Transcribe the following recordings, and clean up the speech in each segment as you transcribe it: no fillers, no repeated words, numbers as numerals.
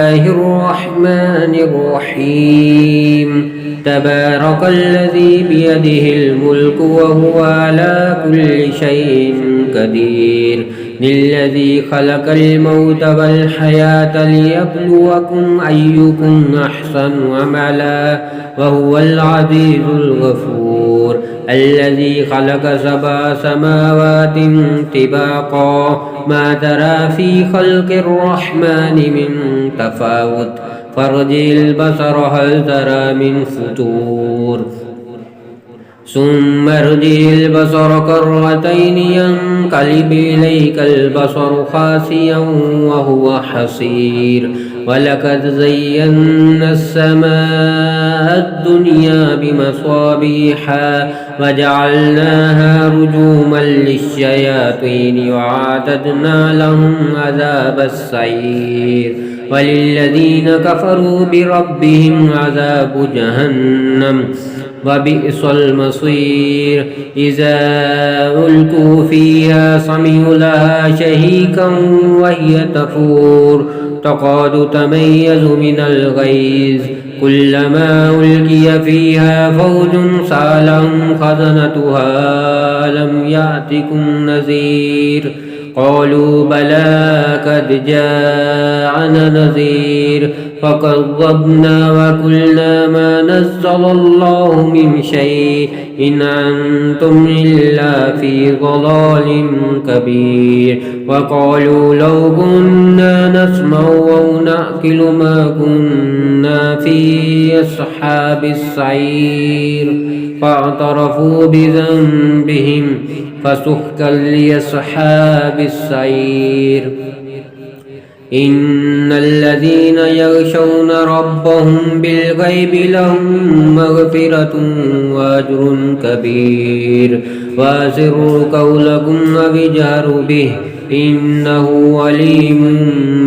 الله الرحمن الرحيم تبارك الذي بيده الملك وهو على كل شيء قدير للذي خلق الموت والحياة ليبلوكم أيكم أحسن عملا وهو العزيز الغفور الذي خلق 7 سماوات طباقا ما ترى في خلق الرحمن من تفاوت فارجع البصر هل ترى من فتور ثم ارجع البصر كرتين ينقلب إليك البصر خاسئا وهو حسير ولقد زينا السماء الدنيا بمصابيح وجعلناها رجوما للشياطين وأعتدنا لهم عذاب السعير وللذين كفروا بربهم عذاب جهنم وبئس المصير إذا ألقوا فيها سمعوا لها شهيقا وهي تفور تكاد تميز من الغيظ كلما ألقي فيها فوج سألهم خزنتها ألم يأتكم نذير قالوا بلى قد جاءنا نذير فكذبنا وقلنا ما نزل الله من شيء إن أنتم إلا في ضلال كبير وقالوا لو كنا نسمع أو نأكل ما كنا في أصحاب السعير فاعترفوا بذنبهم فسحقا لأصحاب السعير إن الذين يخشون ربهم بالغيب لهم مغفرة وأجر كبير وأسروا قولكم وجهروا به إنه عليم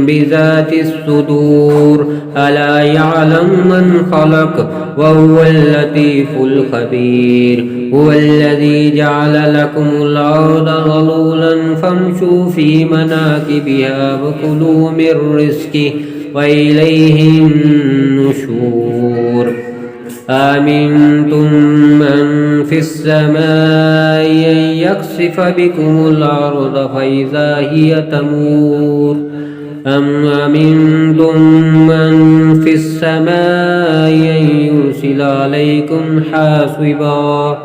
بذات الصدور ألا يعلم من خلق وهو اللطيف الخبير هو الذي جعل لكم الأرض ذلولا فامشوا في مناكبها وكلوا من رزقه وإليه النشور آمنتم من في السماء أن يخسف بكم الأرض فإذا هي تمور أم أمنتم من في السماء أن يرسل عليكم حاصبا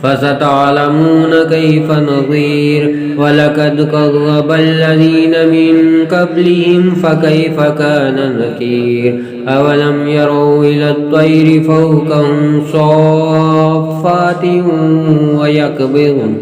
فستعلمون كيف نظير ولقد كذب الذين من قبلهم فكيف كان نكير أولم يروا إلى الطير فوقهم صافات ويقبضن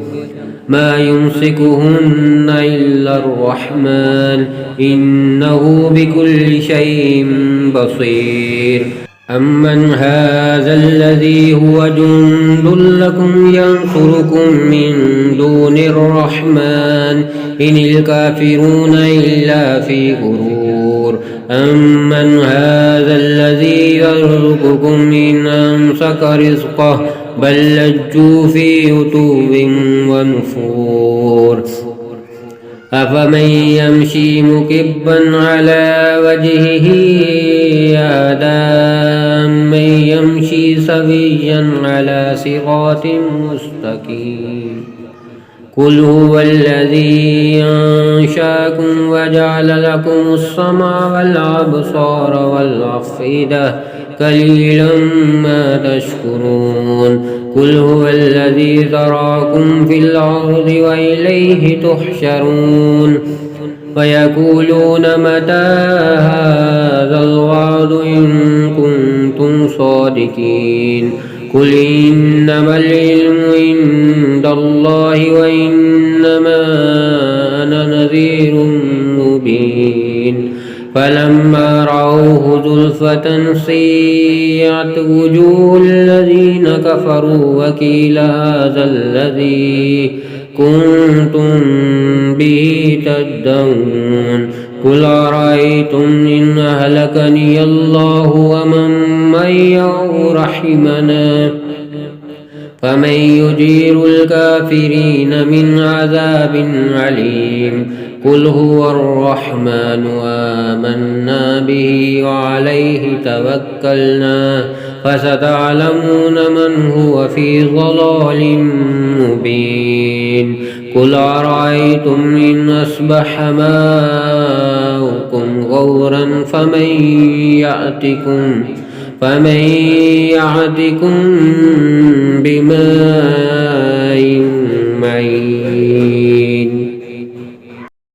ما يمسكهن إلا الرحمن إنه بكل شيء بصير أمن هذا الذي هو جند لكم ينصركم من دون الرحمن إن الكافرون إلا في غرور أمن هذا الذي يرزقكم إن أمسك رزقه بل لجوا في عتو ونفور أفمن يمشي مكبا على وجهه أهدى من يمشي سويا على صراط مستقيم قل هو الذي أنشأكم وجعل لكم السمع والأبصار والأفئدة قليلا ما تشكرون قل هو الذي ذراكم في الأرض وإليه تحشرون ويقولون متى هذا الوعد إن كنتم صادقين قل إنما العلم عند الله وإنما أنا نذير مبين فلما رأوه زلفة سيئت وجوه الذين كفروا وقيل هذا الذي كنتم به تدعون قل أرأيتم إن أهلكني الله ومن معي أو رحمنا فمن يجير الكافرين من عذاب عليم قل هو الرحمن آمنا به وعليه توكلنا فستعلمون من هو في ضلال مبين قل أرأيتم إن أصبح ماؤكم غورا فمن يأتكم بماء